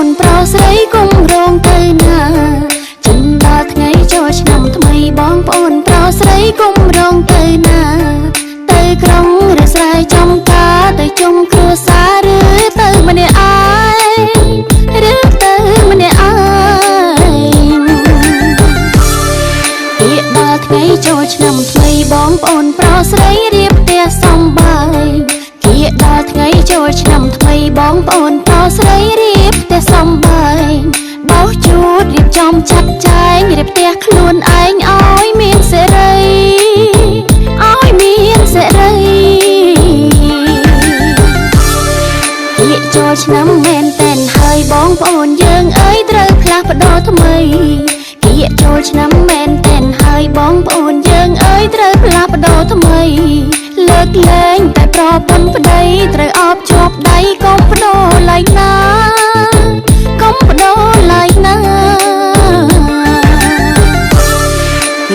นเปล่าใสกุ้งรองเตยนาจินดาไงโจชนำทำไมบ้องปนเปล่าใสกุ้งรองเตยนาเตยกรองหรือใส่จอมกาเตยจงครัวสาหรือเตยมันเนี่ยอายหรือเตยมันเนี่ยอายเอียดาไงโจชนำทำไมบ้องปนเปล่าใสเรียบเตียสองใบเกียดาไงโจชนำทำไมบ้องปนเปล่าใสเรียบเตียสองใบเบาจูดรีบจอมชัดใจรีบเตียคลุนไอ้อ้อยเมียนเสรีอ้อยเมียนเสรีเกียโจชนำแมนแต่นเฮยบ้องปนยังเอ้ยเตยพลาปดอทำไมเกียโจชนำแมนแต่นเฮยบ้องปนยังเอ้ยเตยพลาปดอทำไมเลิกแรงแต่ปลอบปนปดเตยออบจบได้ก้มปดอไหลนาก้มปดอไหลนา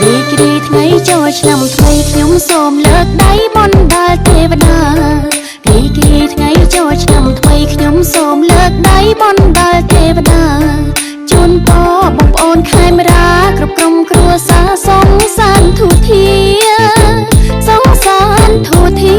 รีกรีไงโจชนำไทยขยุมโสมเลิกได้บนดาเทวดารีกรีไงโจชนำไทยขยุมโสมเลิกได้บนดาเทวดาจุนปอบงโอนไขมรากรบกรมครัวสาสงสารทุทีสงสารทุที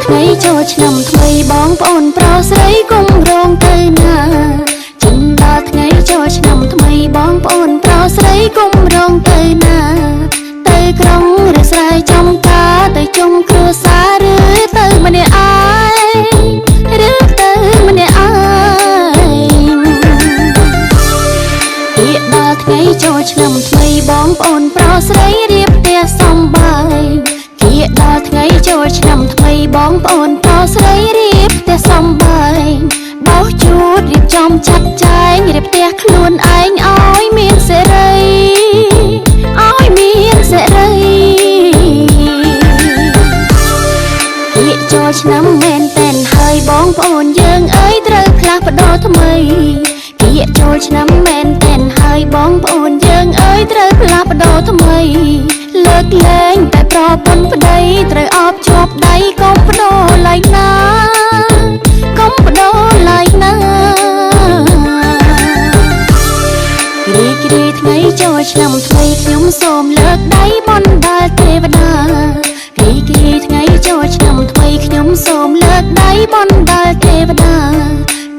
ไงโจชนำทำไมบ้องปนเปล่าใสกุ้งรองเตยนาจินดาไงโจชนำทำไมบ้องปนเปล่าใสกุ้งรองเตยนาเตยกรองหรือใส่จอมกาเตยจงครัวสาหรือเตยมันเนี่ยอายหรือเตยมันเนี่ยอายเอียดาไงโจชนำทำไมบ้องปนเปล่าใสเรียบเตียสองใบเกียดาไงโจชนำทำไมบ้องปนเปล่าใสรีบแต่สองใบเบาจูดรีบจอมชัดใจรีบเตียคลุนไอ้อ้อยเมียนเสรีอ้อยเมียนเสรีเกียโจชนำแมนแต่นเฮยบ้องปนยังเอ้ยเตยพลาปดอทำไมเกียโจชนำแมนแต่นเฮยบ้องปนยังเอ้ยเตยพลาปดอทำไมเลิกแรงแต่ปลอบปนปดเตยออบจบได้ก้มปดอไหลนาก้มปดอไหลนารีกรีไงโจชนำไทยขยุมโสมเลิกได้บนดาเทวดารีกรีไงโจชนำไทยขยุมโสมเลิกได้บนดาเทวดา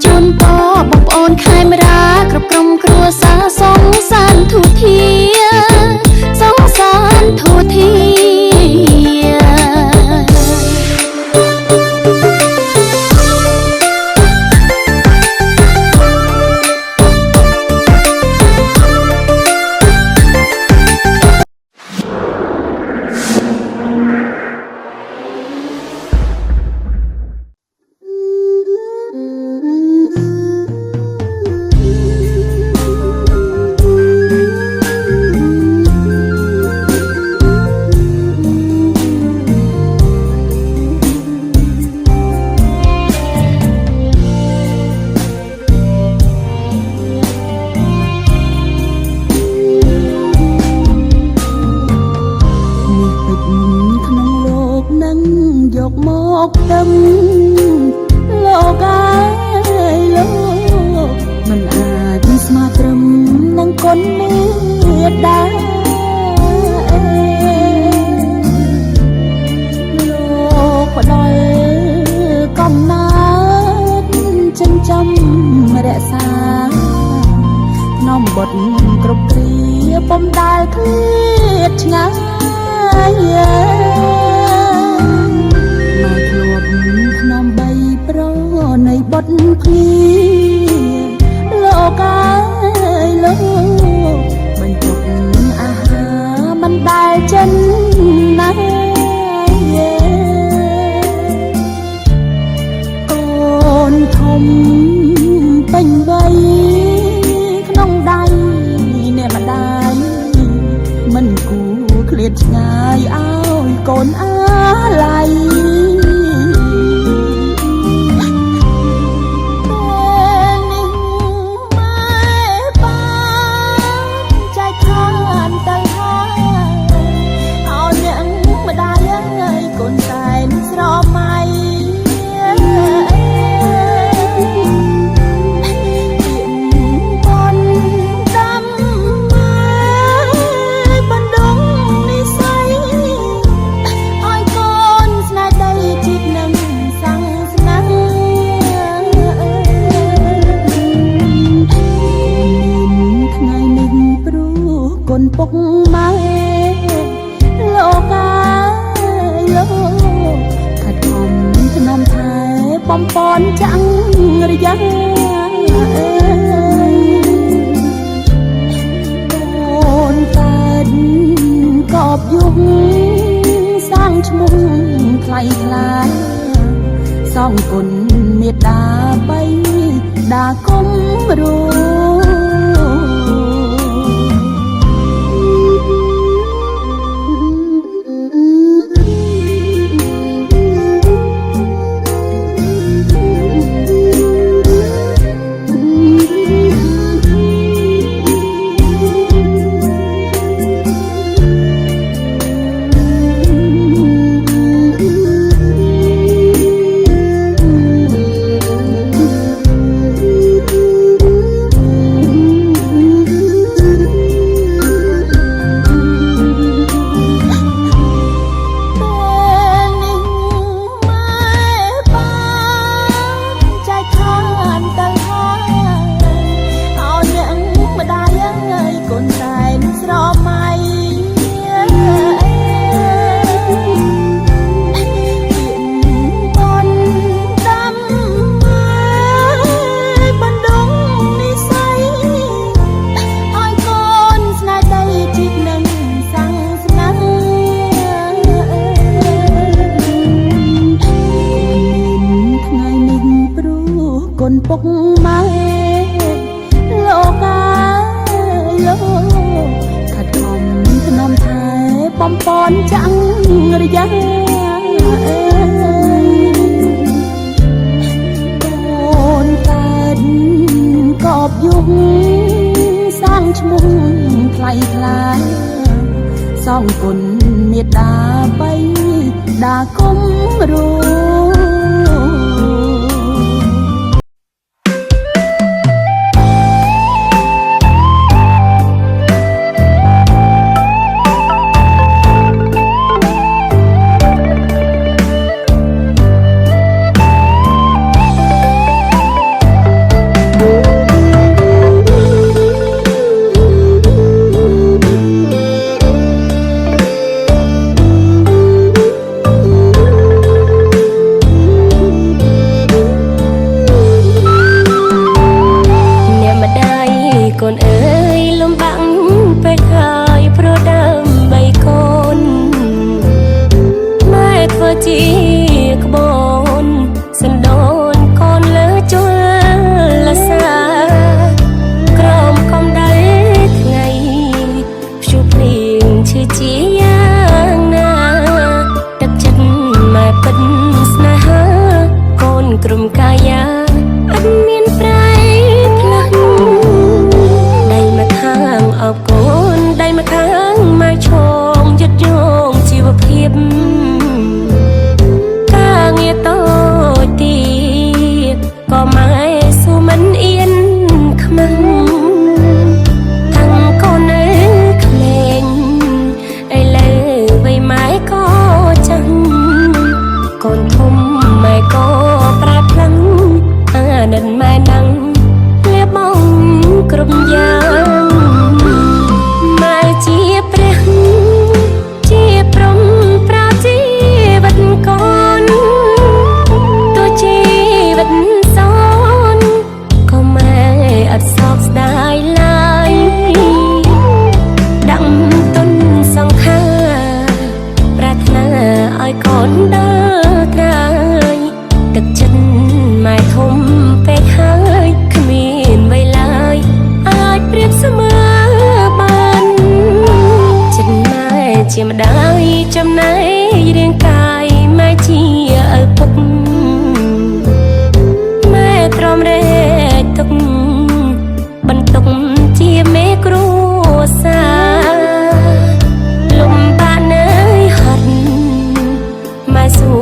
จุนปอบงโอนไขมรากรบกรมครัวสาสงสารทุทีสงสารทุทีบทกรบเกลียปมได้เครียดง่ายมาคลบนอมใบโปรในบทเพลียโลกายโลกมันจบอาหารมันได้จนนะโกนทมเป็นใบขนมใดเนี่ยมาได้ លោកខាត់ខំធ្នំថែបំពន់ចាំងរយៈអូនកើតកបយុងសាំងឈ្មោះថ្លៃថ្លាសងគុណមេត្តាបីដាគុំរួពុកម៉ែលោកកាលោកខាត់ខំធ្នំថែបំពន់ចាំងរយៈអូនកើតកបយុងសាំងឈ្មោះថ្លៃថ្លាសងគុណមេត្តាបីដាគុំរួជាម្ដាយចំណែករាងកាយម៉ែជាឪពុកម៉ែទ្រាំរែកទុកបន្ទុកជាមេគ្រួសារលំបាកនៅហត់ម៉ែស៊ូ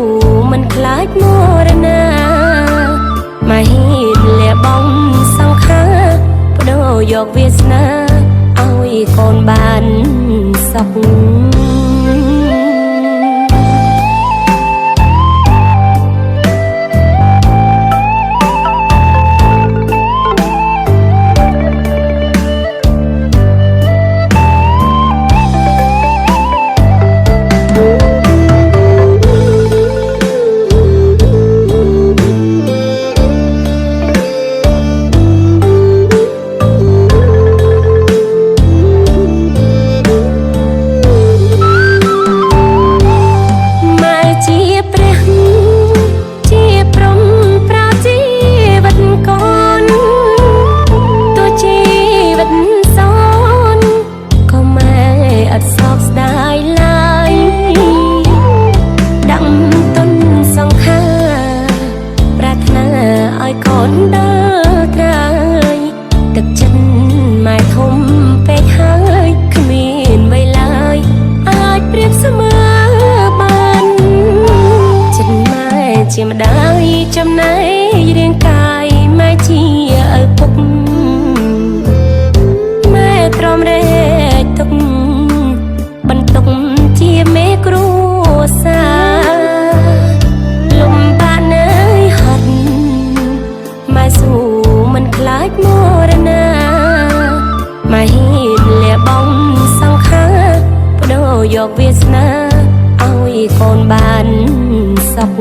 មិនខ្លាចមរណាម៉ែហ៊ានលះបង់សង្ខារបដូរយកវាសនាឲ្យកូនបានសុខ ជាម្ដាយចំណែករាងកាយម៉ែជាឪពុកម៉ែទ្រាំរែកទុកបន្ទុកជាមេគ្រួសារលំបាកនៅហត់ម៉ែស៊ូមិនខ្លាចមរណាម៉ែហ៊ានលះបង់សង្ខារបដូរយកវាសនាឲ្យកូនបានសុខ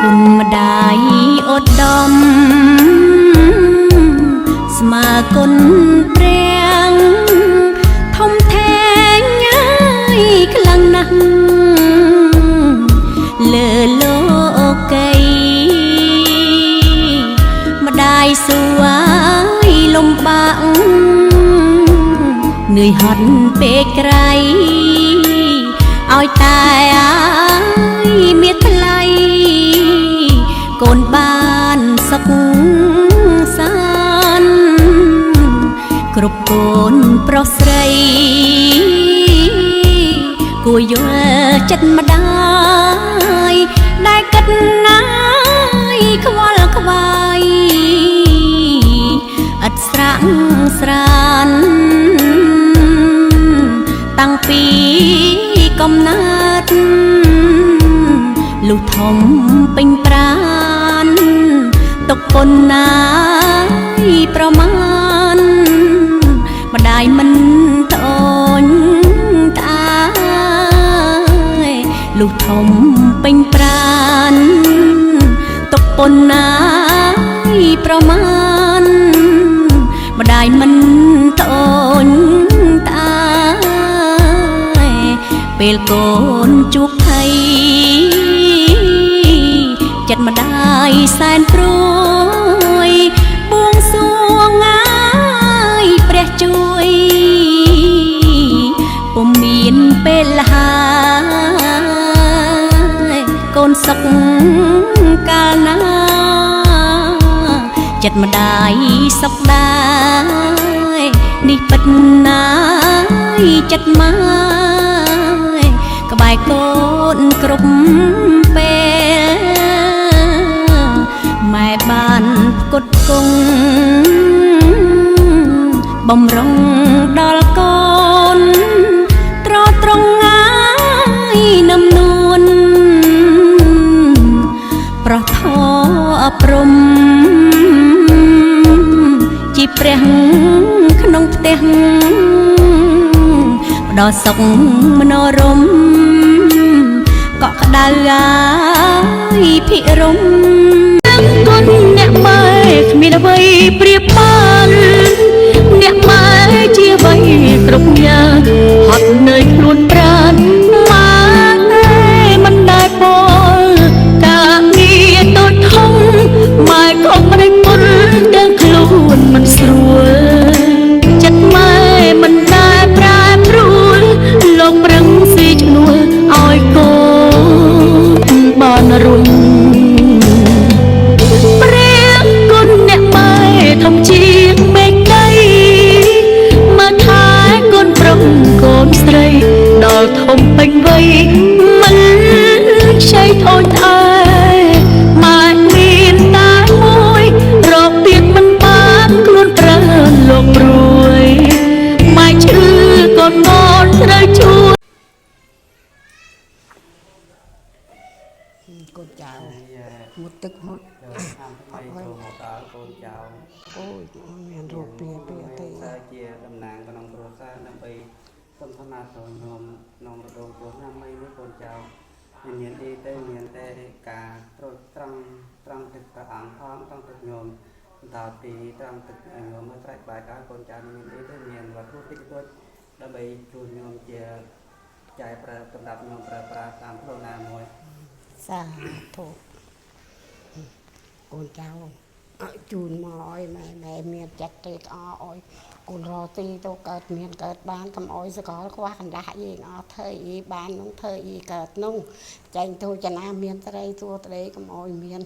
គុណម្ដាយឧត្តមស្មើគុណព្រះធំធេងហើយខ្លាំងណាស់លើលោកីម្ដាយសួយលំបាកនឿយហត់ពេកក្រៃឲ្យតែមានថ្លៃកូនបានសុខសាន្តគ្រប់កូនប្រុសស្រីគួរយល់ចិត្តម្ដាយដែលគិតណាយខ្វល់ខ្វាយឥតស្រាក់ស្រានតាំងពីកំណើតលុះធំពេញប្រានទុកប៉ុណ្ណាប្រមាណម្ដាយមិនត្អូញត្អាយលុះធំពេញប្រានទុកប៉ុណ្ណាប្រមាណម្ដាយមិនត្អូញត្អាយពេលកូនជួបភ័យចិត្តម្ដាយសែនព្រួយបួងសួងងាយព្រះជួយពុំមានពេលហើយកូនសុខកាលណាចិត្តម្ដាយសុខដែរនេះពិតណាយចិត្តម៉ែក្បែរកូនគ្រប់ពេលម៉ែបានផ្គត់ផ្គង់បំរុងដល់កូនត្រត្រង់ងាយនឹមនួនប្រោះធម៌អប់រំជាព្រះក្នុងផ្ទះផ្ដល់សុខមនោរម្យកក់ក្ដៅហើយភិរមគុណអ្នកម៉ែគ្មានអ្វីប្រៀបបានអ្នកម៉ែជាអ្វីគ្រប់យ៉ាងហត់នឿយខ្លួនប្រាណម៉ែមិនដែលពលការងារតូចធំម៉ែក៏មិនមុនទាំងខ្លួនមិនស្រួលចិត្តម៉ែមិនដែលប្រែប្រួលលោកប្រឹងស៊ីឈ្នួលឲ្យកូនបានរុញព្រះគុណអ្នកម៉ែធំជាងមេឃដីមកថែកូនប្រុសកូនស្រីដល់ធំពេញវ័យមិនខ្ចីថយថ្អែម៉ែមានតែមួយរកទៀតមិនបានខ្លួនប្រើលោកព្រួយម៉ែឈឺកូនត្រូវជួយកូនចៅមុតទឹកមុតតាមថ្មីចូលមកដល់កូនចៅអូយមានរោគពីអតីតជាតំណាងក្នុងគ្រួសារដើម្បីសន្ទនាចូលញោមក្នុងរដូវព្រោះណាមីនេះកូនចៅមានអីទៅមានតែការត្រួតត្រង់ទឹកព្រះអង្គផងត្រង់ទឹកញោមដល់ពីត្រង់ទឹកញោមមកត្រែកបាយកូនចៅមានអីទៅមានវត្ថុតិចតួចដើម្បីជួយញោមជាចាយប្រើសម្រាប់ញោមប្រើប្រាស់តាមផ្លូវណាមួយ សាធុកូនចៅ chùn mỏi mà mẹ miền chặt tiệt oi cô rò ti tôi cợt miền cợt bán cầm oi sẽ có qua khăn đại gì ngõ thời bán nông thời cợt nông tranh tôi cho nam miền tới đây tôi tới đây cầm oi miền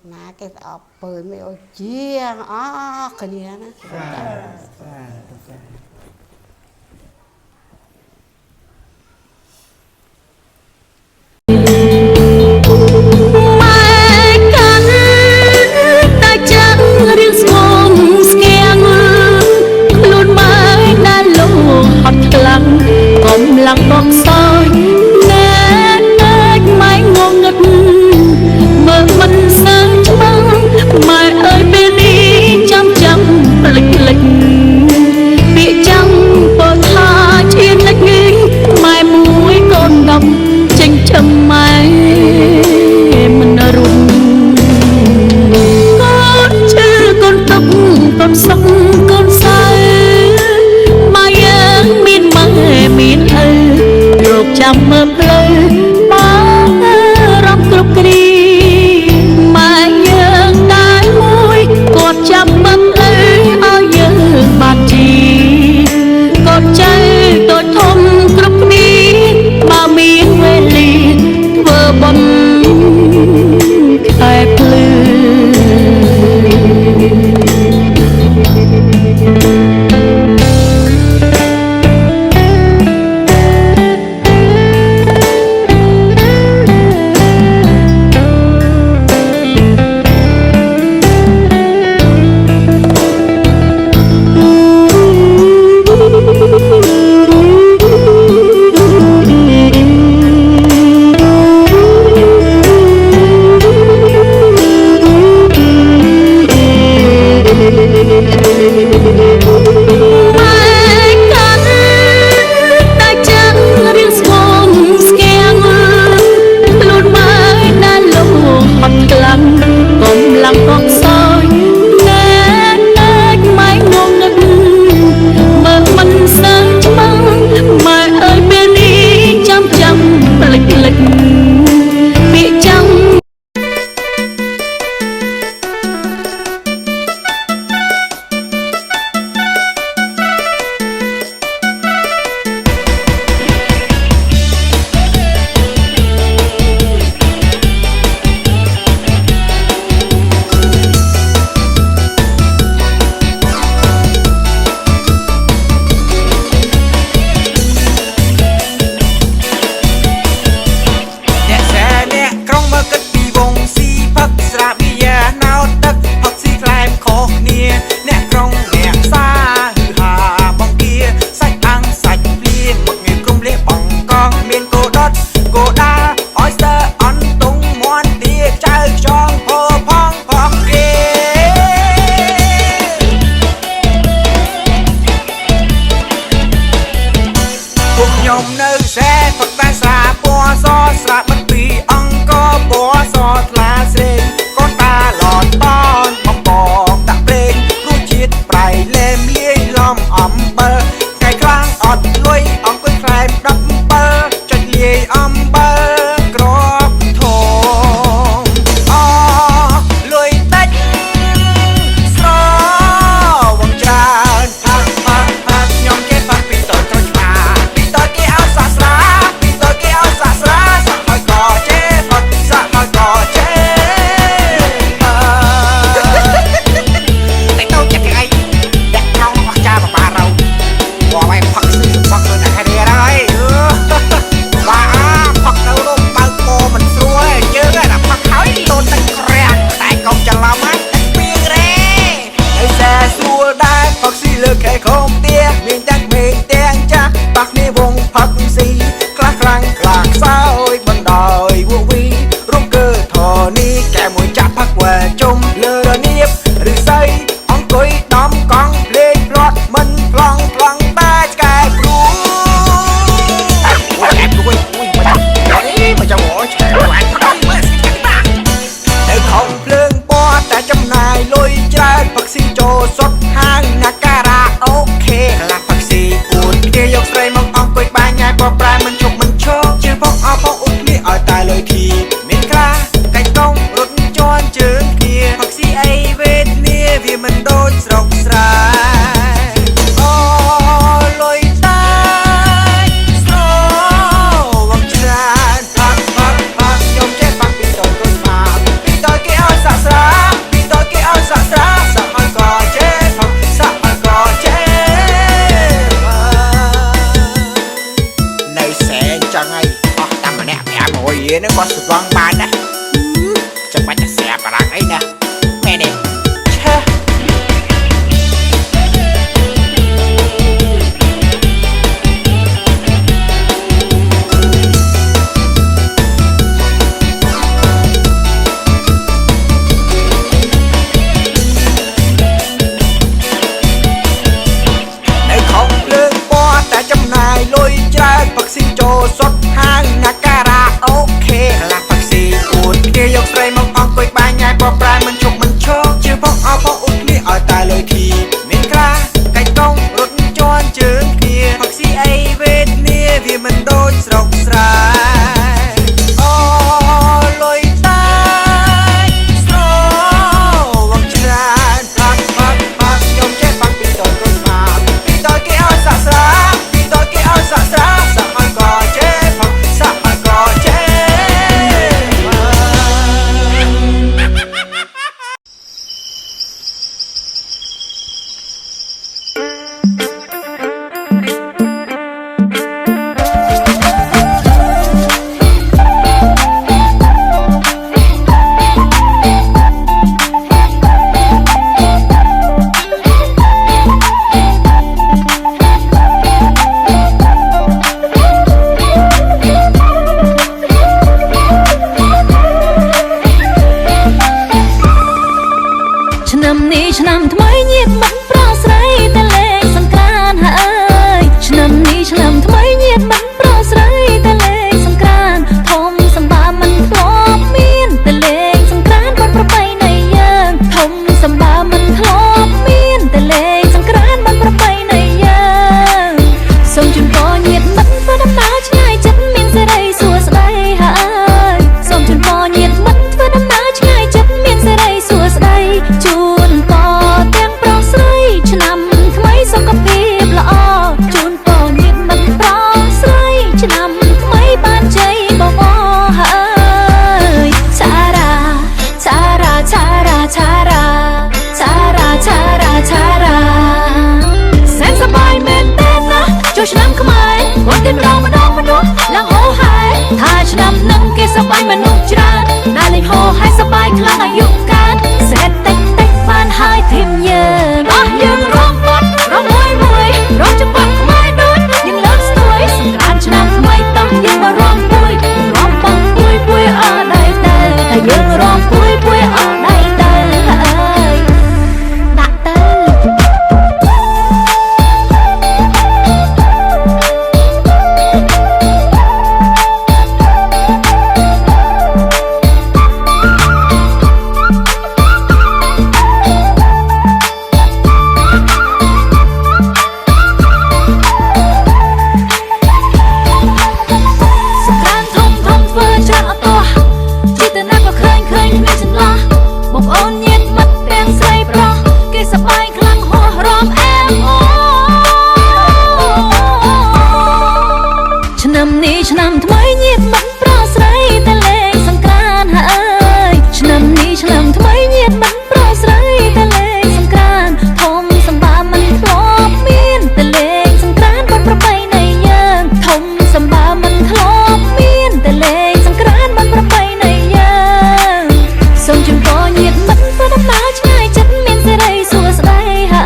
ná cái ọp bơi mấy ôi chia cái gì đó lặng bóng soi nét nét mái ngô ngất mơ mình sáng trăng mai ơi bên đi chăm chăm lịch lịch bị ឆ្នាំថ្មីញាតិមិត្តប្រុសស្រីតែលេងសង្ក្រាន្តហើយឆ្នាំនេះឆ្នាំថ្មីញាតិមិត្តប្រុសស្រីតែលេងសង្ក្រាន្តធំសម្បាមិនធ្លាប់មានតែលេងសង្ក្រាន្តបាត់ប្រពៃណីយើងធំសម្បាមិនធ្លាប់មានតែលេងសង្ក្រាន្តបាត់ប្រពៃណីយើងសូមជូនពរញាតិមិត្តធ្វើដំណើរឆ្ងាយចិត្តមានសេរីសួស្តីហើយសូមជូនពរញាតិមិត្តធ្វើដំណើរឆ្ងាយចិត្តមានសេរីសួស្តីជូនពរទាំងប្រុសស្រីឆ្នាំថ្មីសុខភាពល្អជូនពរញាតិមិត្តប្រុសស្រីឆ្នាំថ្មីបានជ័យបងហើយឆារ៉ាឆារ៉ាឆារ៉ាឆារ៉ាឆារ៉ាឆារ៉ាឆារ៉ាសែនសប្បាយមែនទេណាចូលឆ្នាំខ្មែរគាត់ទៀនម្ដងឡើងហោហែថាឆ្នាំនឹងគេសប្បាយមនុស្សច្រើនដែលលេងហោហែសប្បាយខ្លាំងអាយុកាលសេតតិចបានហើយធីមយើងអស់យើងរួមបាត់រំមួយរំច្បាស់ខ្មែរដូចយើងលើកស្ទួយសង្ក្រាន្តឆ្នាំថ្មីតោះយើងមករំពួយរំបងពួយអស់ដៃទៅតែយើងរំពួយអស់ដៃទៅដាក់ទៅឆ្នាំថ្មីញាតិមិត្តប្រុសស្រីតែលេងសង្ក្រាន្តហើយឆ្នាំនេះឆ្នាំថ្មីញាតិមិត្តប្រុសស្រីតែលេងសង្ក្រាន្តធំសម្បាមិនធ្លាប់មានតែលេងសង្ក្រាន្តបាត់ប្រពៃណីយើងធំសម្បាមិនធ្លាប់មានតែលេងសង្ក្រាន្តបាត់ប្រពៃណីយើងសូមជូនពរញាតិមិត្តធ្វើដំណើរឆ្ងាយចិត្តមានសេរីសួស្តីហើ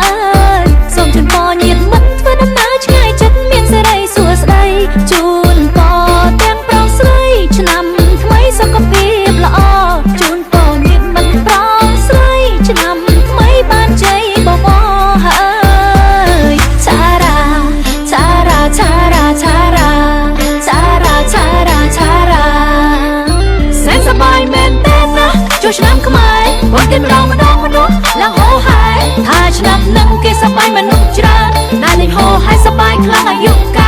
យសូមជូនពរញាតិមិត្តធ្វើដំណើរឆ្ងាយចិត្តមានសេរីសួស្តីជូនឆ្នាំថ្មីសុខភាពល្អជូនពរញាតិមិត្តប្រុសស្រីឆ្នាំថ្មីបានជ័យបងហើយឆារ៉ាឆារ៉ាឆារ៉ាឆារ៉ាឆារ៉ាឆារ៉ាឆារ៉ាសែនសប្បាយមែនទេណាចូលឆ្នាំខ្មែរគាត់ទៀនម្ដងឡើងហោហែថាឆ្នាំនឹងគេសប្បាយមនុស្សច្រើនដែលលេងហោហែសប្បាយខ្លាំងអាយុកា